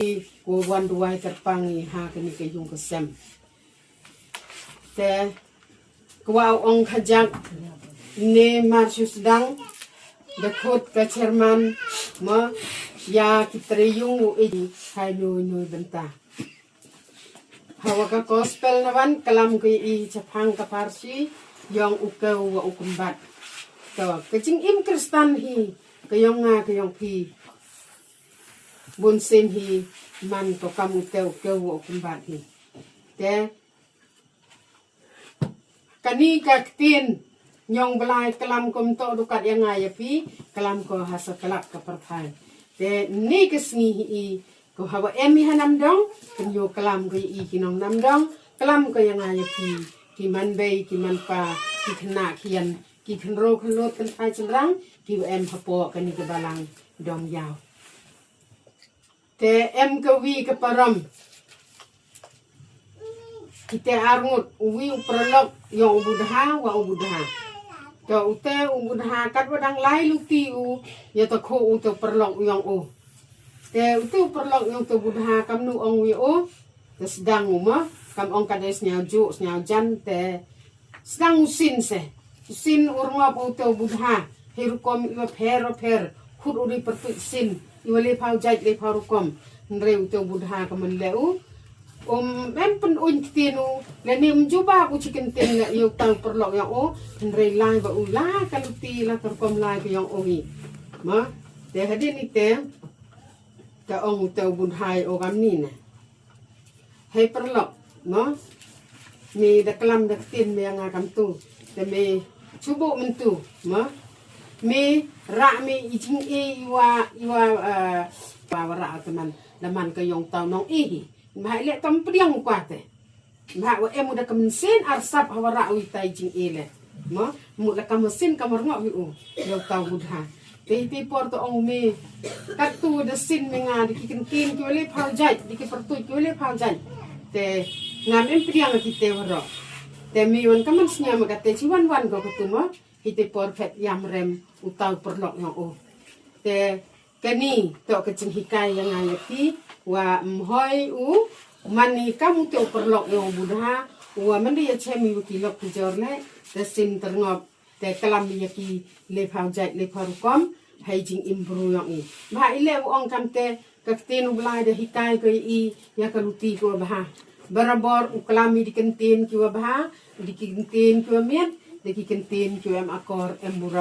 Ko wan duai terpangi ha kini ke yung kesem. Te kwa ong kajak ne marsu sedang dekut ke Cerman ma ya kitriyung ui hai nui benta. Hawa ka gospel nawan kalam ke i Jepang ka Parsi yang ukau wa ukumbat. To kecing im Kristen hi ke yang nga ke yang pi. Bun sen hi man to kamu keu wa kumbat hi. Te kani kaktin nyong belai kelam kom to dukat yang ngaya pi kelam ko hasa kelak ke perthai. Te ni kesni hi ko hawa emi hanam dong kenyo kelam ko i kinong nam dong kelam ko yang ngaya pi ki man bei ki man pa ki kena kian ki kenro kenot kan thai cendrang ki em hapo kani ke balang dong yao. Te em ke wi ke param kita arngut wi uprolok yang ubudha wa ubudha to ute ubudha kat wadang lai luti u ya to kho u to perlok yang u te ute perlok yang to ubudha kam nu ong wi u te sedang uma kam ong kades nya ju nya jan te sedang usin se usin urngop u to ubudha hirukom iwa per khut uri pertu sin iwale phau jait le phau rukom nreu to budha kaman leu em pen un tinu le ni mjuba ku chicken tin la yu tang perlok yang o nrei lai ba ula kaluti la terkom lai ke yang ohi ma te hadi ni te ta ong to budhai o gam ni na hei perlok no mi da kelam da tin me yang agam tu te me cubo mentu ma me ra me ijing e iwa ra teman daman ke yong tau nong ihi mai le tam priang kwa te ma wa em udah kemensin arsap hawara wi tai jing ele ma mu la kamesin kamar ngok wi u yong tau budha te por to ong me kat tu de sin me nga di kintin ki le phau jai di ki pertu ki le phau jai te ngam em priang ki te waro te mi wan kamen snya ma ka te ciwan wan go ko tu ma hite por phet yam rem utau perlok yang o te kani to kecing hikai yang ayati wa mhoi u mani kamu to perlok yang budha wa mandi ya chemi ki lok jorle te sin terngop te kalam yaki le phau jai le pharukom hai jing imbru yang i ma ile ong kam te kaktin ulai de hikai ko i ya kaluti ko bah barabor u kalami di kentin ki wa bah di kentin ki miet di kentin ki em akor em bura